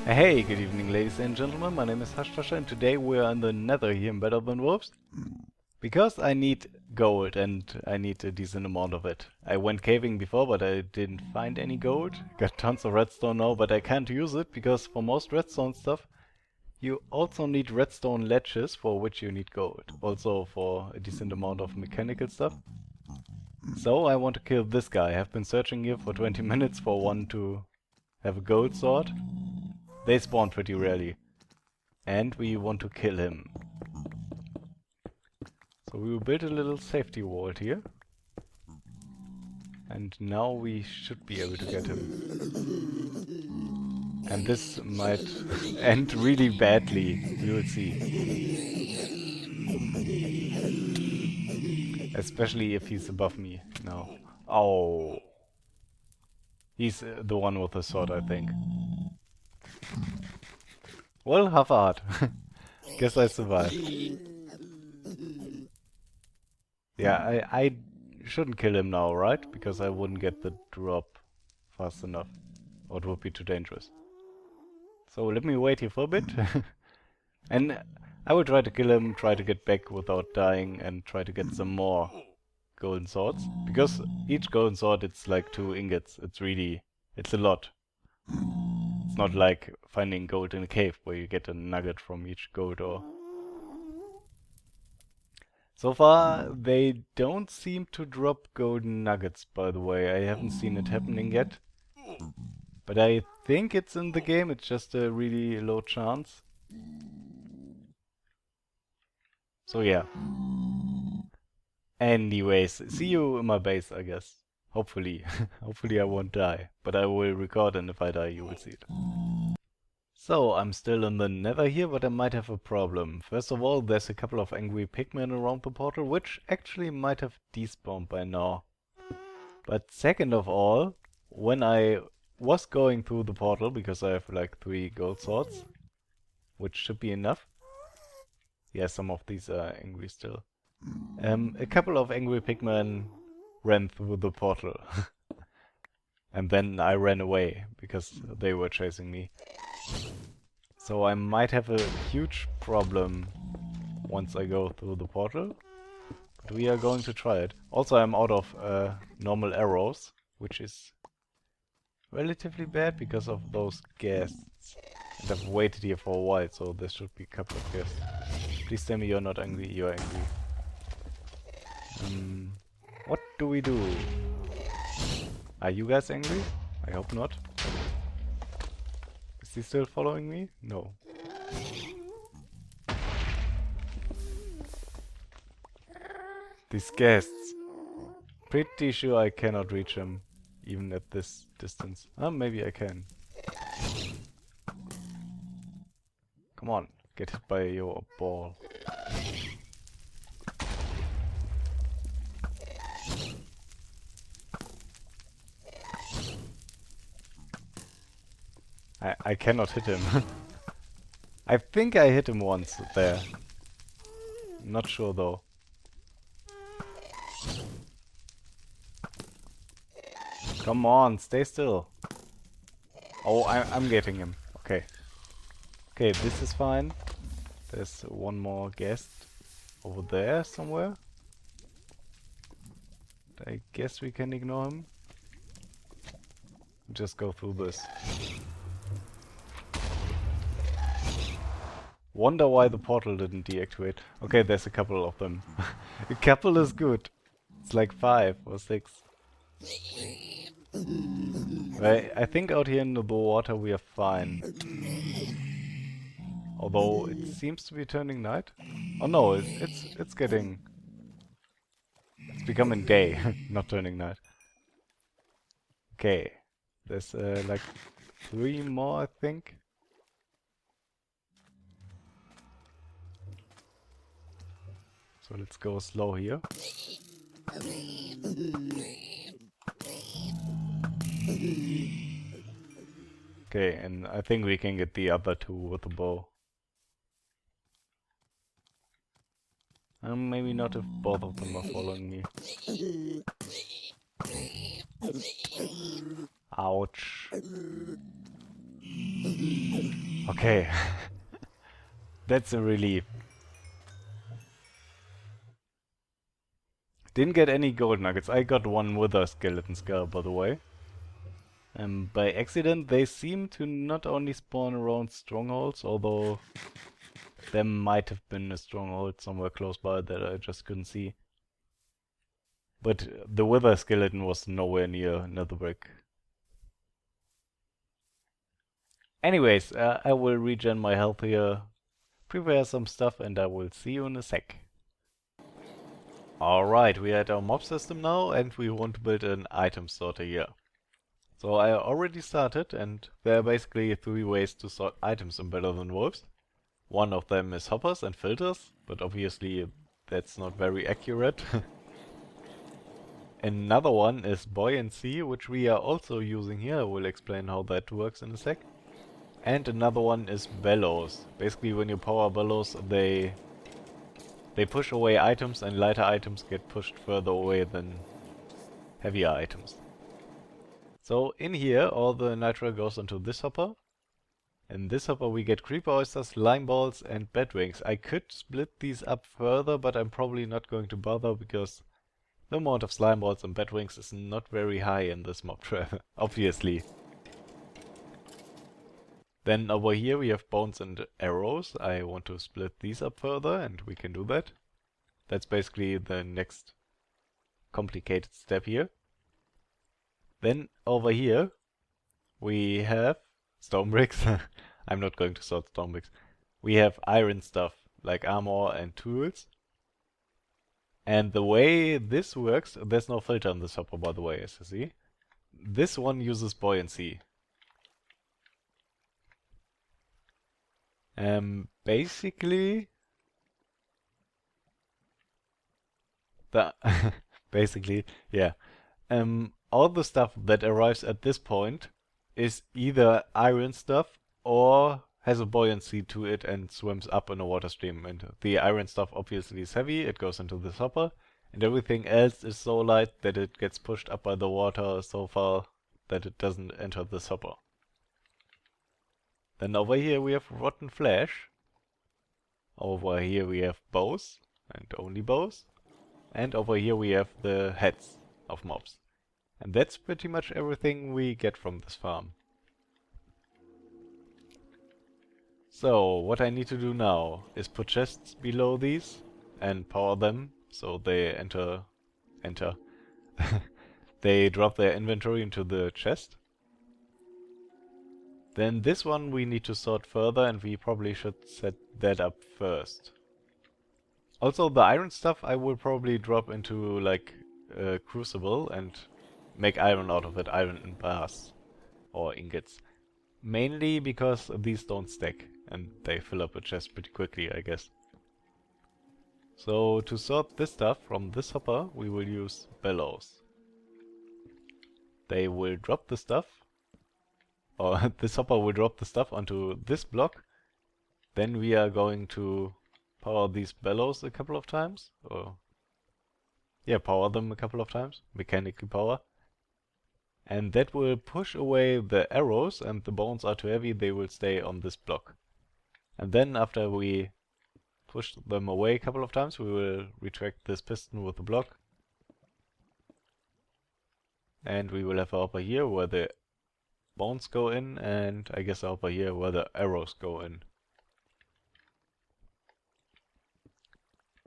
Hey, good evening ladies and gentlemen, my name is Hashtasha and today we are in the nether here in Better Than Wolves. Because I need gold and I need a decent amount of it. I went caving before but I didn't find any gold. Got tons of redstone now but I can't use it because for most redstone stuff you also need redstone ledges for which you need gold. Also for a decent amount of mechanical stuff. So I want to kill this guy. I have been searching here for 20 minutes for one to have a gold sword. They spawn pretty rarely. And we want to kill him. So we will build a little safety wall here. And now we should be able to get him. And this might end really badly. We will see. Especially if he's above me now. Oh. He's the one with the sword, I think. Well, half a heart. Guess I survived. Yeah, I shouldn't kill him now, right? Because I wouldn't get the drop fast enough. Or it would be too dangerous. So let me wait here for a bit. And I will try to kill him, try to get back without dying, and try to get some more golden swords. Because each golden sword, it's like 2 ingots. It's a lot. It's not like finding gold in a cave where you get a nugget from each gold ore. So far, they don't seem to drop golden nuggets, by the way. I haven't seen it happening yet. But I think it's in the game, it's just a really low chance. So yeah. Anyways, see you in my base, I guess. Hopefully. Hopefully I won't die. But I will record, and if I die, you will see it. So, I'm still in the nether here, but I might have a problem. First of all, there's a couple of angry pigmen around the portal, which actually might have despawned by now. But second of all, when I was going through the portal, because I have like 3 gold swords, which should be enough. Yeah, some of these are angry still. A couple of angry pigmen ran through the portal. And then I ran away, because they were chasing me. So I might have a huge problem once I go through the portal. But we are going to try it. Also, I'm out of normal arrows, which is relatively bad because of those guests. And I've waited here for a while, so there should be a couple of guests. Please tell me you're not angry. You're angry. What do we do? Are you guys angry? I hope not. Is he still following me? No. These guests. Pretty sure I cannot reach him, even at this distance. Maybe I can. Come on, get hit by your ball. I cannot hit him. I think I hit him once there. Not sure though. Come on, stay still. Oh, I'm getting him. Okay. Okay, this is fine. There's one more guest over there somewhere. I guess we can ignore him. Just go through this. Wonder why the portal didn't deactivate. Okay, there's a couple of them. A couple is good. It's like 5 or 6. I think out here in the water we are fine. Although it seems to be turning night. Oh no, it's getting... It's becoming day, not turning night. Okay, there's like 3 more I think. So let's go slow here. Okay, and I think we can get the other 2 with the bow. Maybe not if both of them are following me. Ouch. Okay. That's a relief. Didn't get any gold nuggets. I got one wither skeleton skull, by the way. By accident, they seem to not only spawn around strongholds, although there might have been a stronghold somewhere close by that I just couldn't see. But the wither skeleton was nowhere near Netherbrick. Anyways, I will regen my health here, prepare some stuff, and I will see you in a sec. Alright, we are at our mob system now, and we want to build an item sorter here. So I already started, and there are basically 3 ways to sort items in Better Than Wolves. One of them is hoppers and filters, but obviously that's not very accurate. Another one is buoyancy, which we are also using here. I will explain how that works in a sec. And another one is bellows. Basically when you power bellows, they push away items, and lighter items get pushed further away than heavier items. So in here all the nitro goes into this hopper. In this hopper we get creeper oysters, lime balls and bat wings. I could split these up further, but I'm probably not going to bother because the amount of slime balls and bat wings is not very high in this mob trap, obviously. Then over here we have bones and arrows. I want to split these up further, and we can do that. That's basically the next complicated step here. Then over here we have stone bricks. I'm not going to sort stone bricks. We have iron stuff like armor and tools. And the way this works, there's no filter in this hopper, by the way, as you see. This one uses buoyancy. Basically, basically, yeah. All the stuff that arrives at this point is either iron stuff or has a buoyancy to it and swims up in a water stream. And the iron stuff obviously is heavy, it goes into this hopper, and everything else is so light that it gets pushed up by the water so far that it doesn't enter this hopper. Then over here we have rotten flesh. Over here we have bows, and only bows. And over here we have the heads of mobs. And that's pretty much everything we get from this farm. So, what I need to do now is put chests below these and power them so they they drop their inventory into the chest. Then this one we need to sort further, and we probably should set that up first. Also the iron stuff I will probably drop into like a crucible and make iron out of it, iron in bars or ingots. Mainly because these don't stack and they fill up a chest pretty quickly, I guess. So to sort this stuff from this hopper we will use bellows. They will drop the stuff, or this hopper will drop the stuff onto this block. Then we are going to power these bellows a couple of times, or yeah, power them a couple of times, mechanically power. And that will push away the arrows, and the bones are too heavy, they will stay on this block. And then after we push them away a couple of times, we will retract this piston with the block. And we will have a hopper here where the bones go in, and I guess a hopper here where the arrows go in.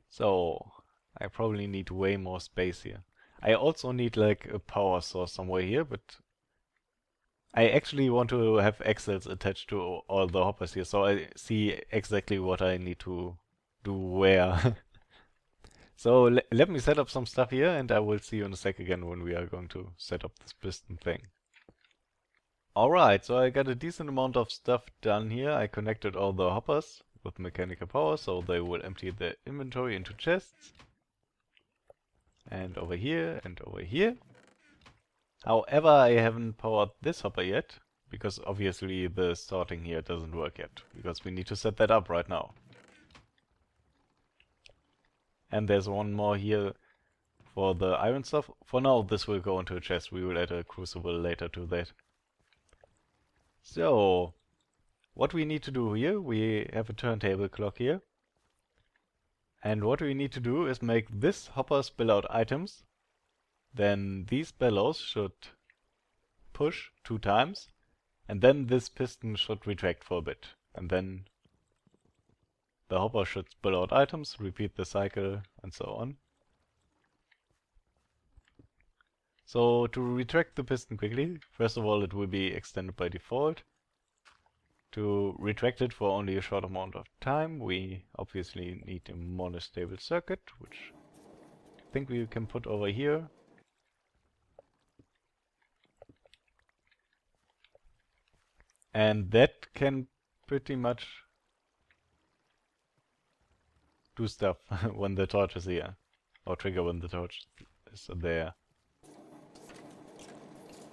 So I probably need way more space here. I also need like a power source somewhere here, but I actually want to have axles attached to all the hoppers here, so I see exactly what I need to do where. So let me set up some stuff here, and I will see you in a sec again when we are going to set up this piston thing. Alright, so I got a decent amount of stuff done here. I connected all the hoppers with mechanical power, so they will empty the inventory into chests. And over here, and over here. However, I haven't powered this hopper yet, because obviously the sorting here doesn't work yet, because we need to set that up right now. And there's one more here for the iron stuff. For now, this will go into a chest. We will add a crucible later to that. So, what we need to do here, we have a turntable clock here. And what we need to do is make this hopper spill out items. Then these bellows should push 2 times. And then this piston should retract for a bit. And then the hopper should spill out items, repeat the cycle, and so on. So to retract the piston quickly, first of all it will be extended by default. To retract it for only a short amount of time, we obviously need a monostable circuit, which I think we can put over here. And that can pretty much do stuff when the torch is here. Or trigger when the torch is there.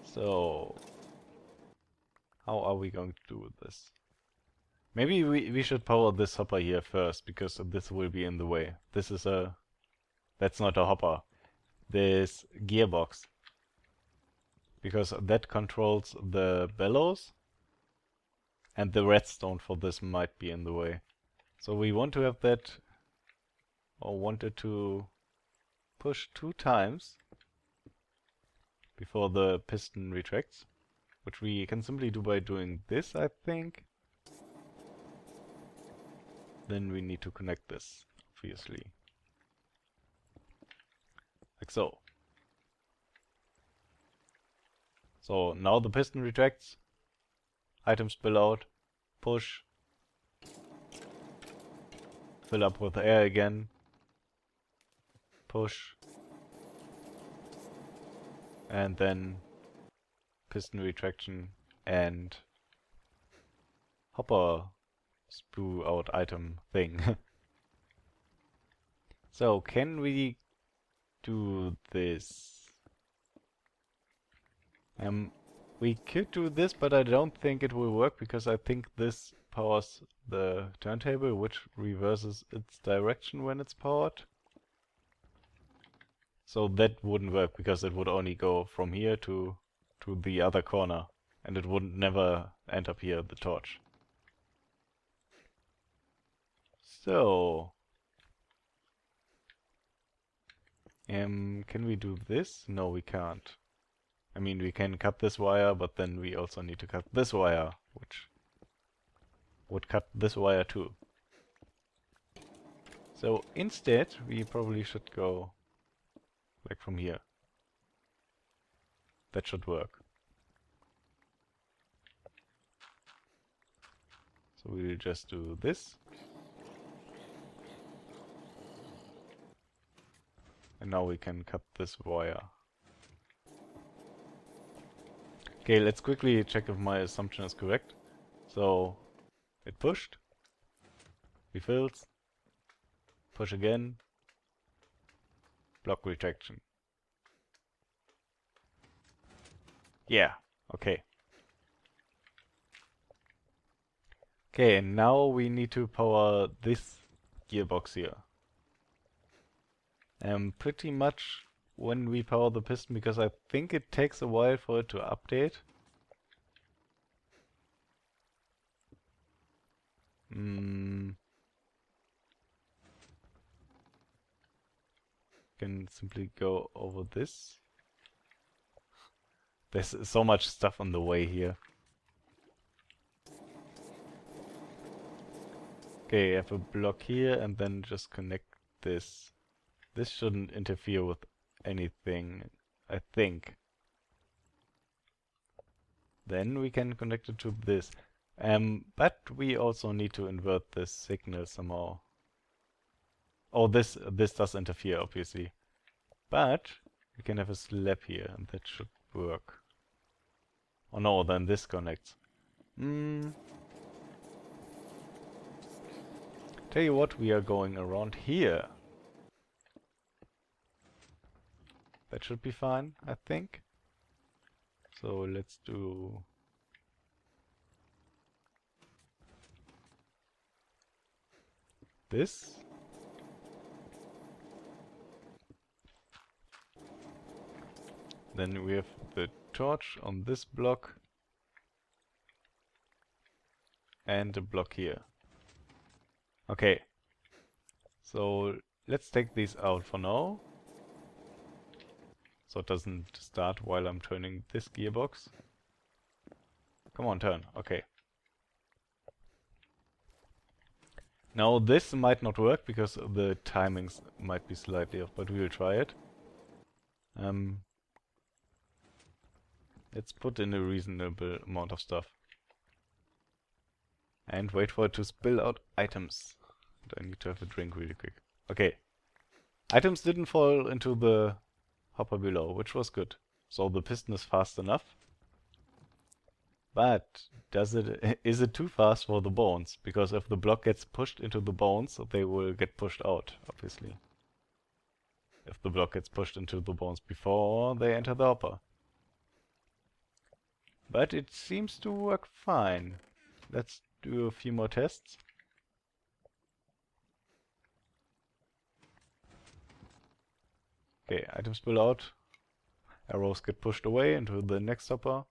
So, how are we going to do this? Maybe we should power this hopper here first, because this will be in the way. This is a... That's not a hopper. This gearbox. Because that controls the bellows. And the redstone for this might be in the way. So we want to have that... Or wanted to push 2 times before the piston retracts, which we can simply do by doing this, I think. Then we need to connect this, obviously. Like so. So now the piston retracts, items spill out, push, fill up with air again, push, and then piston retraction and hopper spew out item thing. So can we do this? We could do this, but I don't think it will work because I think this powers the turntable, which reverses its direction when it's powered. So that wouldn't work because it would only go from here to the other corner, and it would never end up here, the torch. So, can we do this? No, we can't. I mean, we can cut this wire, but then we also need to cut this wire, which would cut this wire too. So instead, we probably should go like from here. That should work. So we'll just do this. And now we can cut this wire. Okay, let's quickly check if my assumption is correct. So, it pushed, refills, push again, block retraction. Yeah, okay. Okay, and now we need to power this gearbox here. Pretty much when we power the piston, because I think it takes a while for it to update. Can simply go over this. There's so much stuff on the way here. Okay, I have a block here and then just connect this. This shouldn't interfere with anything, I think. Then we can connect it to this. But we also need to invert this signal somehow. Oh, this does interfere, obviously. But we can have a slab here, and that should work. Oh no, then this connects. Tell you what, we are going around here. That should be fine, I think. So let's do... this. Then we have the torch on this block. And a block here. Okay. So let's take these out for now. So it doesn't start while I'm turning this gearbox. Come on, turn. Okay. Now this might not work because the timings might be slightly off, but we will try it. Let's put in a reasonable amount of stuff. And wait for it to spill out items. And I need to have a drink really quick. Okay. Items didn't fall into the hopper below, which was good. So the piston is fast enough. But is it too fast for the bones? Because if the block gets pushed into the bones, they will get pushed out, obviously. If the block gets pushed into the bones before they enter the hopper. But it seems to work fine. Let's do a few more tests. Okay, items spill out. Arrows get pushed away into the next hopper.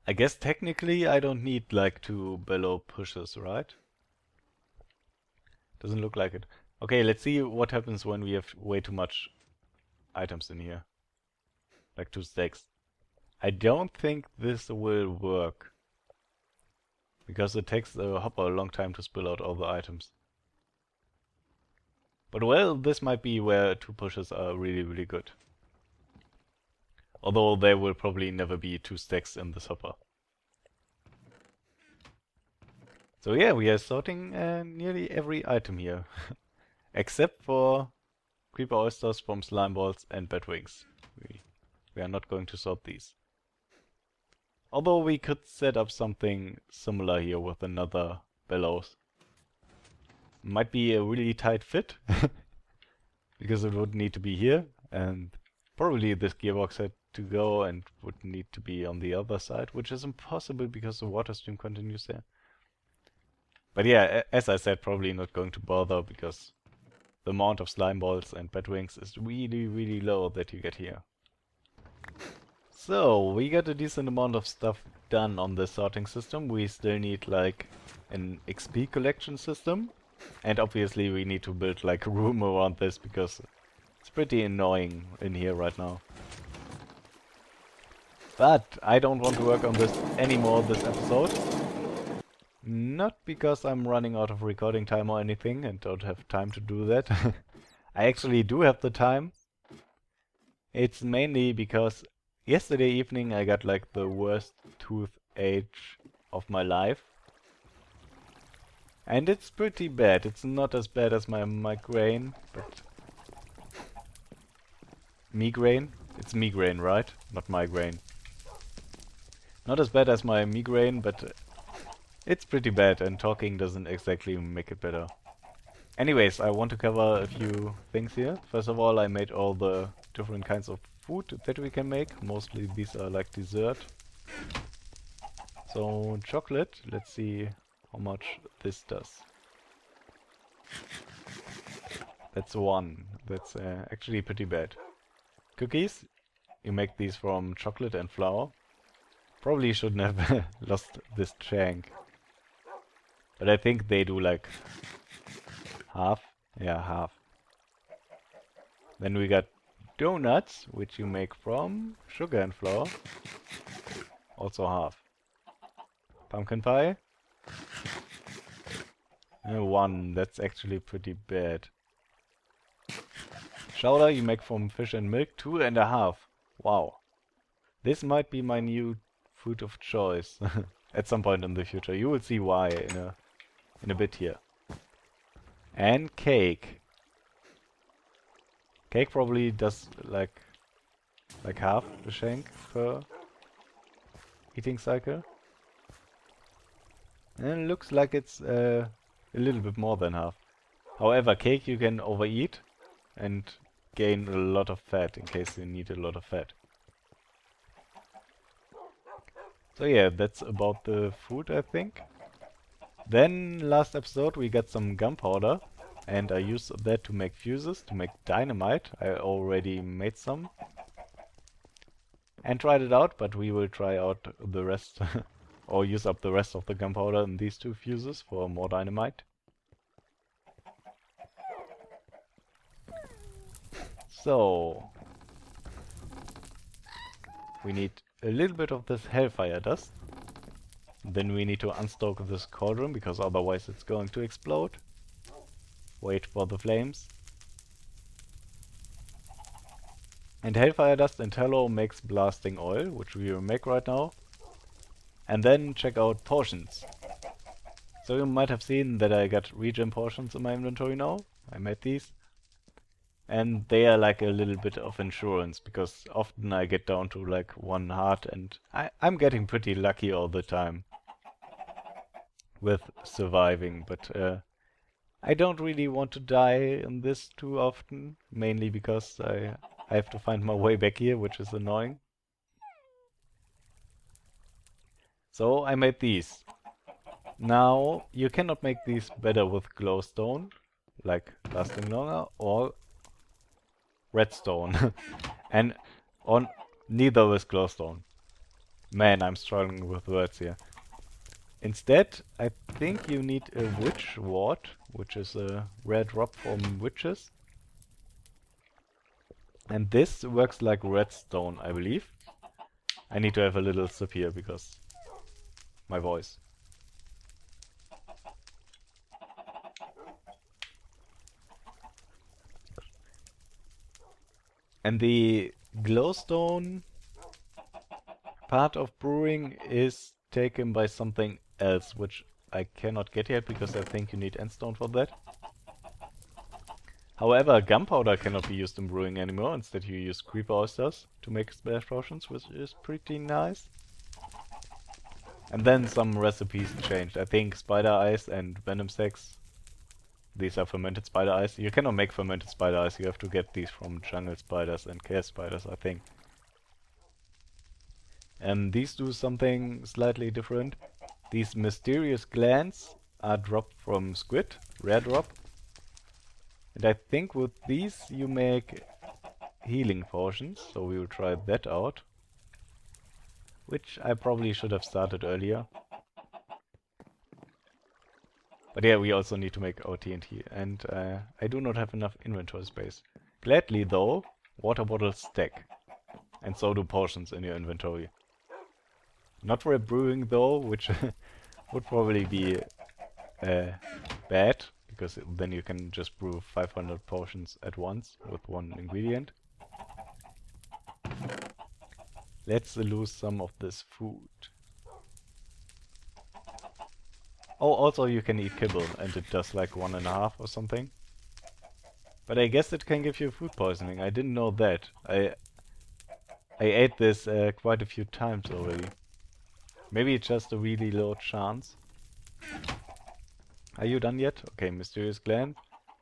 I guess technically I don't need like 2 bellow pushes, right? Doesn't look like it. Okay, let's see what happens when we have way too much items in here. Like 2 stacks. I don't think this will work. Because it takes the hopper a long time to spill out all the items. But well, this might be where 2 pushes are really, really good. Although there will probably never be 2 stacks in this hopper. So yeah, we are sorting nearly every item here. Except for creeper oysters from slime balls and bat wings. We are not going to sort these. Although we could set up something similar here with another bellows. Might be a really tight fit. Because it would need to be here. And probably this gearbox had to go and would need to be on the other side. Which is impossible because the water stream continues there. But yeah, as I said, probably not going to bother because the amount of slime balls and bat wings is really, really low that you get here. So, we got a decent amount of stuff done on the sorting system. We still need like an XP collection system. And obviously we need to build like a room around this because it's pretty annoying in here right now. But I don't want to work on this anymore this episode. Not because I'm running out of recording time or anything and don't have time to do that. I actually do have the time. It's mainly because yesterday evening I got like the worst toothache of my life. And it's pretty bad. It's not as bad as my migraine, but... Migraine? It's migraine, right? Not migraine. Not as bad as my migraine, but it's pretty bad and talking doesn't exactly make it better. Anyways, I want to cover a few things here. First of all, I made all the different kinds of food that we can make. Mostly these are like dessert. So, chocolate. Let's see how much this does. That's 1. That's actually pretty bad. Cookies. You make these from chocolate and flour. Probably shouldn't have lost this chunk. But I think they do like half. Yeah, half. Then we got donuts, which you make from sugar and flour. Also half. Pumpkin pie. 1. That's actually pretty bad. Chowder you make from fish and milk. 2.5. Wow. This might be my new food of choice. At some point in the future. You will see why in a bit here. And cake. Cake probably does like half the shank per eating cycle. And it looks like it's a little bit more than half. However, cake you can overeat and gain a lot of fat in case you need a lot of fat. So yeah, that's about the food, I think. Then last episode we got some gunpowder, and I used that to make fuses, to make dynamite. I already made some and tried it out, but we will try out the rest or use up the rest of the gunpowder in these two fuses for more dynamite. So we need a little bit of this hellfire dust. Then we need to unstoke this cauldron, because otherwise it's going to explode. Wait for the flames. And hellfire dust and tallow makes blasting oil, which we will make right now. And then check out potions. So you might have seen that I got regen potions in my inventory now. I made these. And they are like a little bit of insurance, because often I get down to like 1 heart, and I'm getting pretty lucky all the time with surviving, but I don't really want to die in this too often, mainly because I have to find my way back here, which is annoying. So I made these. Now you cannot make these better with glowstone, like lasting longer, or redstone. And on neither with glowstone. Man, I'm struggling with words here. Instead, I think you need a witch ward, which is a rare drop from witches. And this works like redstone, I believe. I need to have a little sip here because my voice. And the glowstone part of brewing is taken by something else, which I cannot get yet because I think you need endstone for that. However, gunpowder cannot be used in brewing anymore. Instead you use creeper oysters to make splash potions, which is pretty nice. And then some recipes changed. I think spider eyes and venom sacks. These are fermented spider eyes. You cannot make fermented spider eyes. You have to get these from jungle spiders and chaos spiders, I think. And these do something slightly different. These mysterious glands are dropped from squid, rare drop. And I think with these you make healing potions, so we will try that out. Which I probably should have started earlier. But yeah, we also need to make our TNT, and I do not have enough inventory space. Gladly though, water bottles stack. And so do potions in your inventory. Not for a brewing though, which would probably be bad, because then you can just brew 500 potions at once with one ingredient. Let's lose some of this food. Oh, also you can eat kibble, and it does like 1.5 or something. But I guess it can give you food poisoning. I didn't know that. I ate this quite a few times already. Maybe it's just a really low chance. Are you done yet? Okay, mysterious gland.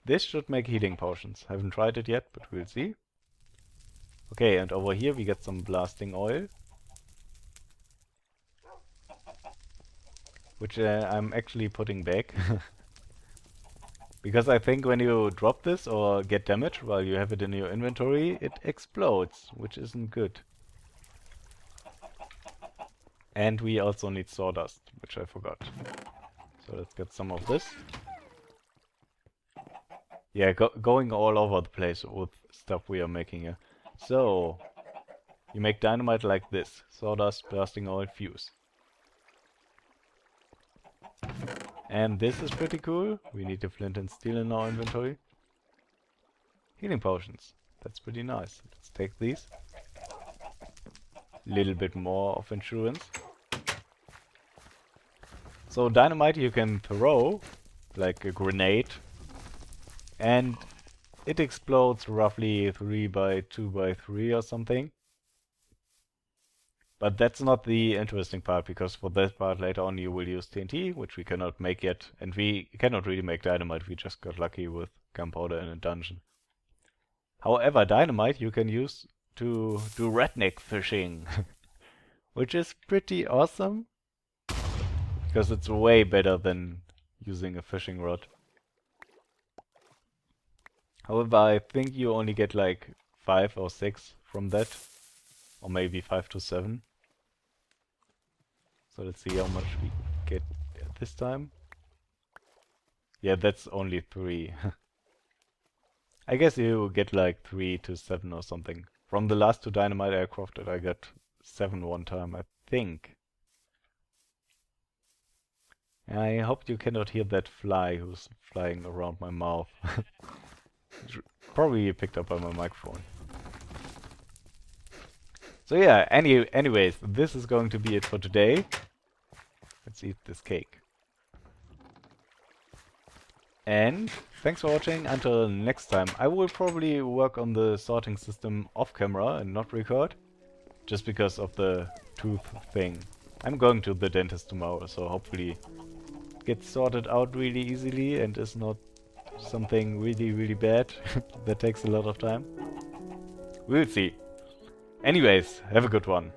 This should make healing potions. Haven't tried it yet, but we'll see. Okay, and over here we get some blasting oil. Which I'm actually putting back. Because I think when you drop this or get damage while you have it in your inventory, it explodes, which isn't good. And we also need sawdust, which I forgot. So let's get some of this. Yeah, going all over the place with stuff we are making here. So, you make dynamite like this. Sawdust, blasting oil, fuse. And this is pretty cool. We need the flint and steel in our inventory. Healing potions. That's pretty nice. Let's take these. Little bit more of insurance. So dynamite you can throw like a grenade, and it explodes roughly 3 by 2 by 3 or something. But that's not the interesting part, because for that part later on you will use TNT, which we cannot make yet, and we cannot really make dynamite. We just got lucky with gunpowder in a dungeon. However, dynamite you can use to do redneck fishing, which is pretty awesome, because it's way better than using a fishing rod. However, I think you only get like 5 or 6 from that, or maybe 5 to 7. So let's see how much we get this time. Yeah, that's only 3. I guess you get like 3 to 7 or something. From the last 2 dynamite I crafted, I got 7 one time, I think. I hope you cannot hear that fly who's flying around my mouth. Probably picked up by my microphone. So yeah, anyways, this is going to be it for today. Let's eat this cake. And thanks for watching. Until next time. I will probably work on the sorting system off camera and not record, just because of the tooth thing. I'm going to the dentist tomorrow, so hopefully it gets sorted out really easily and is not something really bad that takes a lot of time. We'll see. Anyways, have a good one.